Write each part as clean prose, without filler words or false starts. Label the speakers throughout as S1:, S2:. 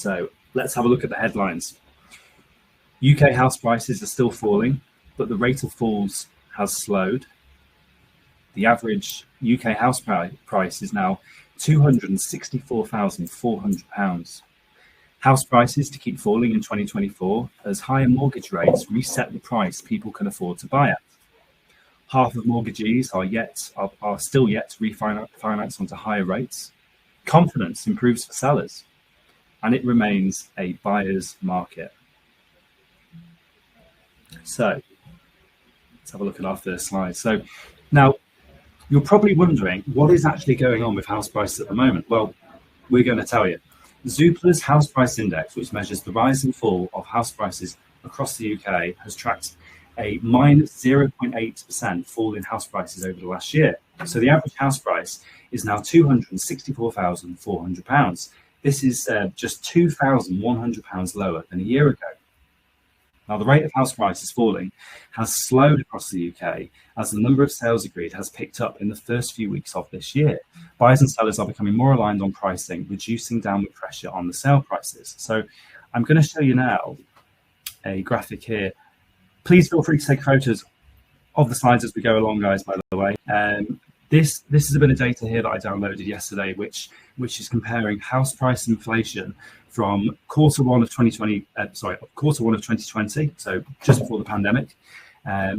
S1: So let's have a look at the headlines. UK house prices are still falling, but the rate of falls has slowed. The average UK house price is now £264,400. House prices to keep falling in 2024 as higher mortgage rates reset the price people can afford to buy at. Half of mortgagees are still yet to refinance onto higher rates. Confidence improves for sellers, and it remains a buyer's market. So let's have a look at our first slide. So now you're probably wondering what is actually going on with house prices at the moment. Well, we're going to tell you. Zoopla's House Price Index, which measures the rise and fall of house prices across the UK, has tracked a minus 0.8% fall in house prices over the last year. So the average house price is now £264,400. This is just £2,100 lower than a year ago. Now, the rate of house prices falling has slowed across the UK as the number of sales agreed has picked up in the first few weeks of this year. Buyers and sellers are becoming more aligned on pricing, reducing downward pressure on the sale prices. So I'm going to show you now a graphic here. Please feel free to take photos of the slides as we go along, guys, by the way. This is a bit of data here that I downloaded yesterday, which is comparing house price inflation from quarter one of 2020, so just before the pandemic,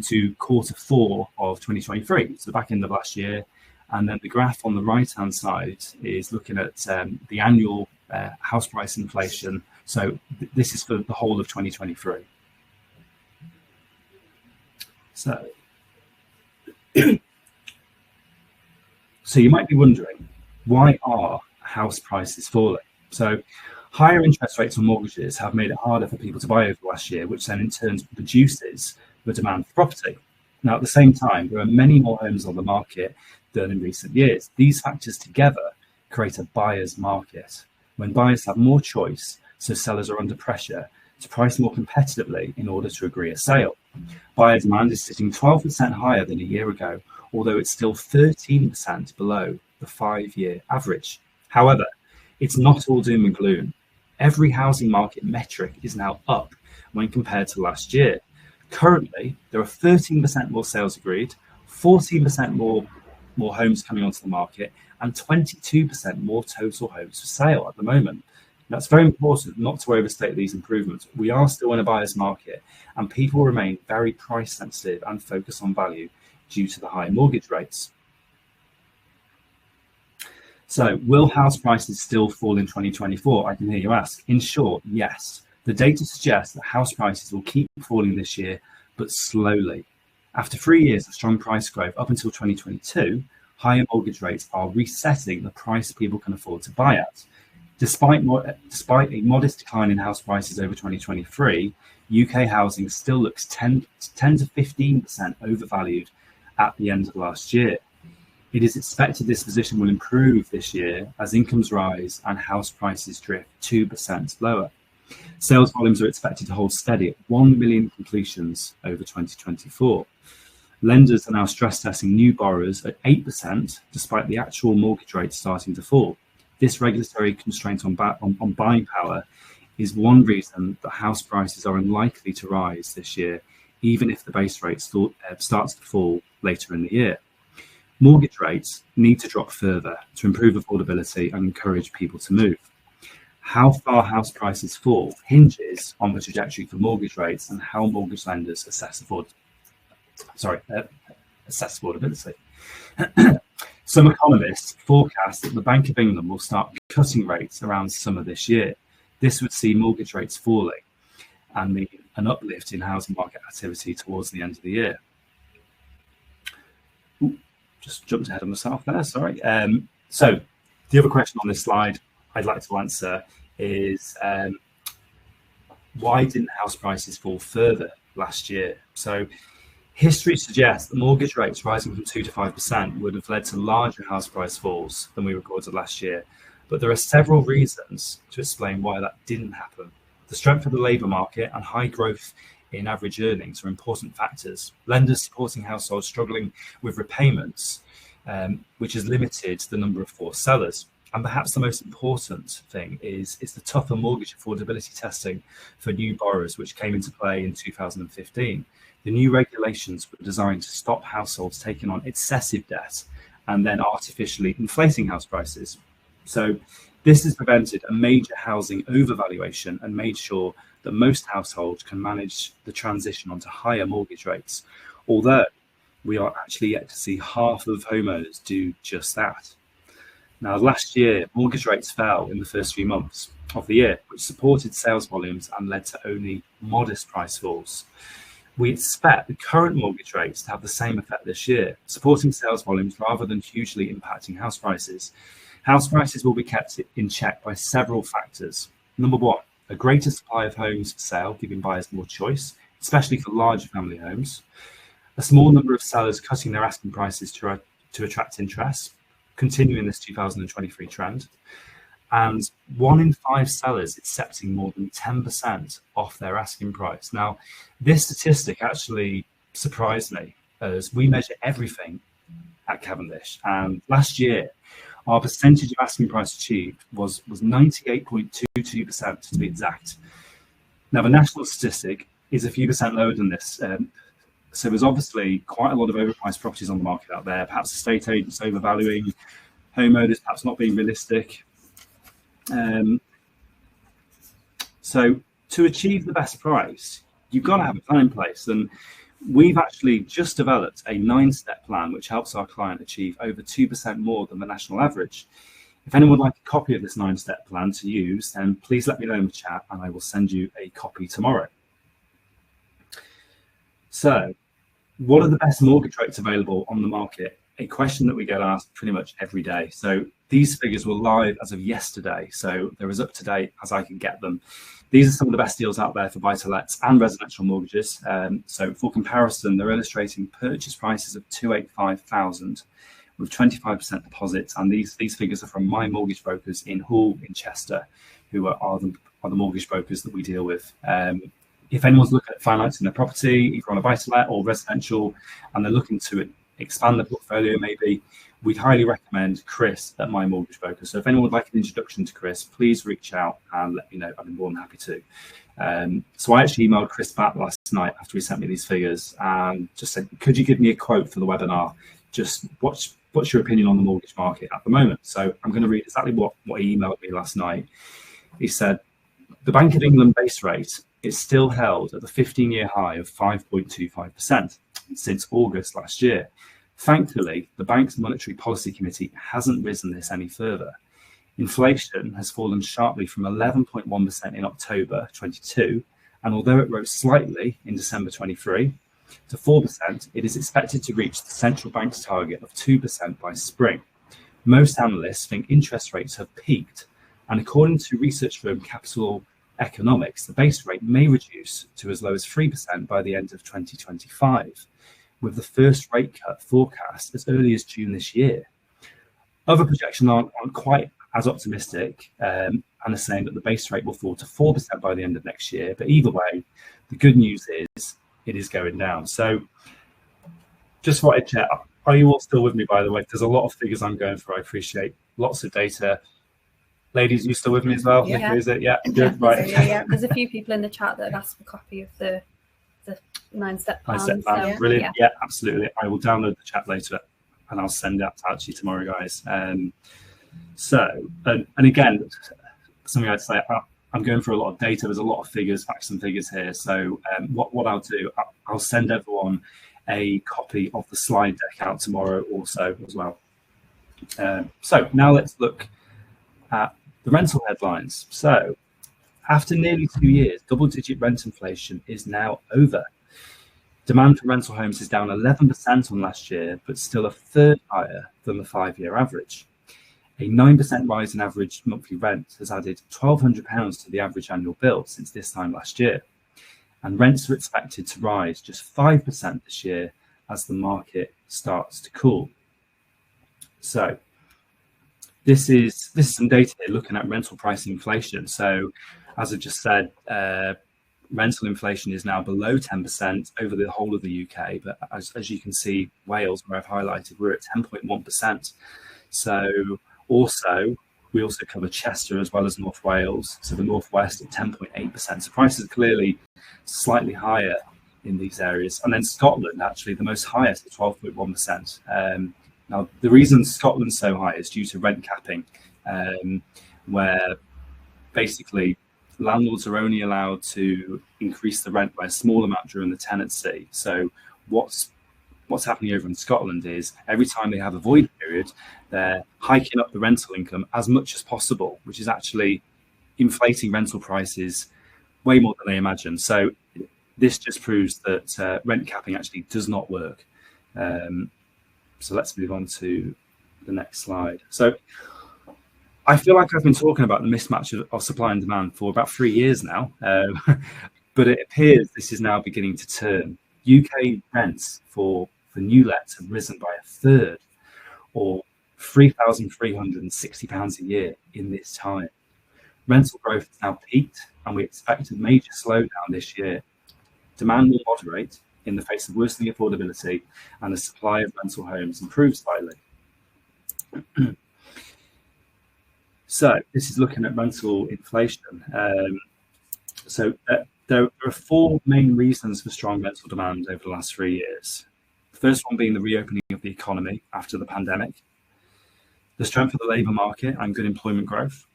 S1: to quarter four of 2023, so the back end of last year. And then the graph on the right-hand side is looking at the annual house price inflation. So this is for the whole of 2023. So you might be wondering, why are house prices falling? So higher interest rates on mortgages have made it harder for people to buy over the last year, which then in turn reduces the demand for property. Now, at the same time, there are many more homes on the market than in recent years. These factors together create a buyer's market. When buyers have more choice, so sellers are under pressure to price more competitively in order to agree a sale. Buyer demand is sitting 12% higher than a year ago, although it's still 13% below the 5-year average. However, it's not all doom and gloom. Every housing market metric is now up when compared to last year. Currently, there are 13% more sales agreed, 14% more homes coming onto the market, and 22% more total homes for sale at the moment. That's very important not to overstate these improvements. We are still in a buyer's market, and people remain very price sensitive and focus on value due to the high mortgage rates. So will house prices still fall in 2024? I can hear you ask. In short, yes. The data suggests that house prices will keep falling this year, but slowly. After 3 years of strong price growth up until 2022, higher mortgage rates are resetting the price people can afford to buy at. Despite a modest decline in house prices over 2023, UK housing still looks 10 to 15% overvalued at the end of last year. It is expected this position will improve this year as incomes rise and house prices drift 2% lower. Sales volumes are expected to hold steady at 1 million completions over 2024. Lenders are now stress testing new borrowers at 8%, despite the actual mortgage rate starting to fall. This regulatory constraint on buying power is one reason that house prices are unlikely to rise this year, even if the base rate starts to fall later in the year. Mortgage rates need to drop further to improve affordability and encourage people to move. How far house prices fall hinges on the trajectory for mortgage rates and how mortgage lenders assess affordability. Some economists forecast that the Bank of England will start cutting rates around summer this year. This would see mortgage rates falling and mean an uplift in housing market activity towards the end of the year. Just jumped ahead of myself there, sorry. So the other question on this slide I'd like to answer is why didn't house prices fall further last year? So history suggests that mortgage rates rising from 2 to 5% would have led to larger house price falls than we recorded last year. But there are several reasons to explain why that didn't happen. The strength of the labour market and high growth in average earnings are important factors. Lenders supporting households struggling with repayments, which has limited the number of forced sellers. And perhaps the most important thing is the tougher mortgage affordability testing for new borrowers, which came into play in 2015. The new regulations were designed to stop households taking on excessive debt and then artificially inflating house prices. So this has prevented a major housing overvaluation and made sure that most households can manage the transition onto higher mortgage rates, although we are actually yet to see half of homeowners do just that. Now, last year, mortgage rates fell in the first few months of the year, which supported sales volumes and led to only modest price falls. We expect the current mortgage rates to have the same effect this year, supporting sales volumes rather than hugely impacting house prices. House prices will be kept in check by several factors. Number one, a greater supply of homes for sale, giving buyers more choice, especially for larger family homes. A small number of sellers cutting their asking prices to attract interest, continuing this 2023 trend. And 1 in 5 sellers accepting more than 10% off their asking price. Now, this statistic actually surprised me, as we measure everything at Cavendish. And last year, our percentage of asking price achieved was 98.22% to be exact. Now, the national statistic is a few percent lower than this. So there's obviously quite a lot of overpriced properties on the market out there, perhaps estate agents overvaluing, homeowners perhaps not being realistic. So to achieve the best price, you've got to have a plan in place. And we've actually just developed a 9-step plan, which helps our client achieve over 2% more than the national average. If anyone would like a copy of this 9-step plan to use, then please let me know in the chat and I will send you a copy tomorrow. So what are the best mortgage rates available on the market? A question that we get asked pretty much every day. So these figures were live as of yesterday, so they're as up to date as I can get them. These are some of the best deals out there for buy-to-lets and residential mortgages. So for comparison, they're illustrating purchase prices of 285,000 with 25% deposits, and these figures are from my mortgage brokers in Hull in Chester, who are the mortgage brokers that we deal with. If anyone's looking at financing their property, either on a buy-to-let or residential, and they're looking to expand their portfolio maybe, we'd highly recommend Chris at My Mortgage Broker. So if anyone would like an introduction to Chris, please reach out and let me know. I'd be more than happy to. So I actually emailed Chris back last night after he sent me these figures and just said, could you give me a quote for the webinar? Just what's your opinion on the mortgage market at the moment? So I'm going to read exactly what he emailed me last night. He said, the Bank of England base rate is still held at the 15-year high of 5.25% since August last year. Thankfully, the bank's Monetary Policy Committee hasn't risen this any further. Inflation has fallen sharply from 11.1% in October 22, and although it rose slightly in December 23 to 4%, it is expected to reach the central bank's target of 2% by spring. Most analysts think interest rates have peaked, and according to research firm Capital Economics, the base rate may reduce to as low as 3% by the end of 2025, with the first rate cut forecast as early as June this year. Other projections aren't quite as optimistic and are saying that the base rate will fall to 4% by the end of next year. But either way, the good news is it is going down. So just wanted to check, are you all still with me, by the way? There's a lot of figures I'm going for. I appreciate lots of data. Ladies, you still with me as well?
S2: Yeah.
S1: Is it? Yeah, good, right.
S2: Yeah. There's a few people in the chat that have asked for a copy of the 9-step plan.
S1: 9-step plan, brilliant. Yeah, absolutely. I will download the chat later and I'll send it out to you tomorrow, guys. And again, something I'd say, I'm going through a lot of data. There's a lot of figures, facts and figures here. So what I'll do, I'll send everyone a copy of the slide deck out tomorrow also as well. So now let's look at the rental headlines. So after nearly 2 years, double-digit rent inflation is now over. Demand for rental homes is down 11% on last year, but still a third higher than the 5-year average. A 9% rise in average monthly rent has added £1,200 to the average annual bill since this time last year. And rents are expected to rise just 5% this year as the market starts to cool. So this is some data here looking at rental price inflation. So as I just said, rental inflation is now below 10% over the whole of the UK. But as you can see, Wales, where I've highlighted, we're at 10.1%. So also We also cover Chester as well as North Wales, so the Northwest at 10.8%. So prices are clearly slightly higher in these areas. And then Scotland, actually the most highest at 12.1%. Now, the reason Scotland's so high is due to rent capping, where basically landlords are only allowed to increase the rent by a small amount during the tenancy. So what's happening over in Scotland is every time they have a void period, they're hiking up the rental income as much as possible, which is actually inflating rental prices way more than they imagine. So this just proves that rent capping actually does not work. So let's move on to the next slide. So I feel like I've been talking about the mismatch of supply and demand for about 3 years now, but it appears this is now beginning to turn. UK rents for new lets have risen by a third, or £3,360 a year in this time. Rental growth has now peaked, and we expect a major slowdown this year. Demand will moderate in the face of worsening affordability, and the supply of rental homes improves slightly. So this is looking at rental inflation. So there are 4 main reasons for strong rental demand over the last 3 years. The first one being the reopening of the economy after the pandemic, the strength of the labour market and good employment growth,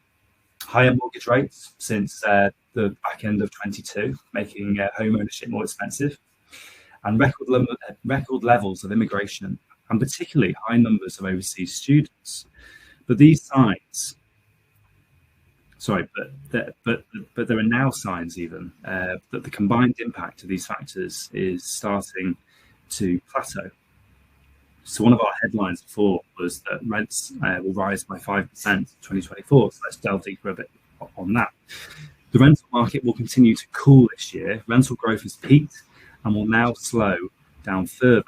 S1: higher mortgage rates since the back end of 22, making home ownership more expensive, and record levels of immigration, and particularly high numbers of overseas students. But these signs, but there are now signs even that the combined impact of these factors is starting to plateau. So one of our headlines before was that rents will rise by 5% in 2024. So let's delve deeper a bit on that. The rental market will continue to cool this year. Rental growth has peaked and will now slow down further.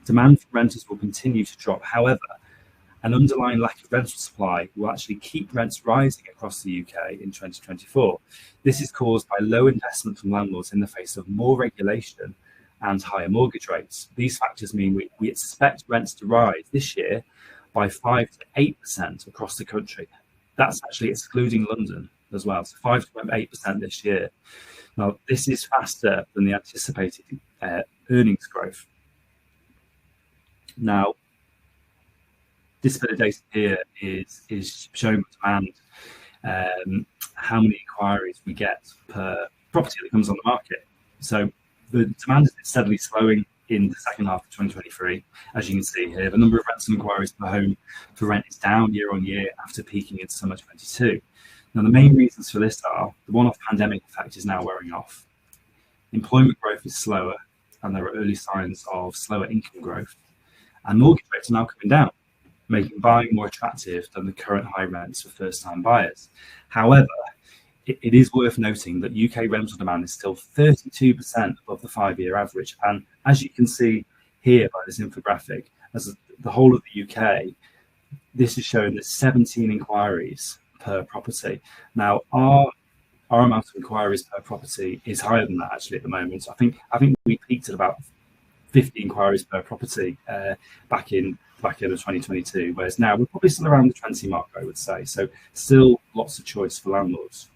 S1: Demand for renters will continue to drop. However, an underlying lack of rental supply will actually keep rents rising across the UK in 2024. This is caused by low investment from landlords in the face of more regulation and higher mortgage rates. These factors mean we expect rents to rise this year by 5 to 8% across the country. That's actually excluding London as well, so 5 to 8% this year. Now, this is faster than the anticipated earnings growth. Now, this bit of data here is showing demand, how many inquiries we get per property that comes on the market. So the demand has been steadily slowing in the second half of 2023. As you can see here, the number of rental inquiries per home for rent is down year on year after peaking in summer 22. Now, the main reasons for this are the one-off pandemic effect is now wearing off. Employment growth is slower, and there are early signs of slower income growth. And mortgage rates are now coming down, making buying more attractive than the current high rents for first-time buyers. However, it is worth noting that UK rental demand is still 32% above the 5-year average. And as you can see here by this infographic, as the whole of the UK, this is showing that 17 inquiries per property. Now, our amount of inquiries per property is higher than that actually at the moment. I think we peaked at about 50 inquiries per property back in of 2022, whereas now we're probably still around the 20 mark, I would say. So still lots of choice for landlords.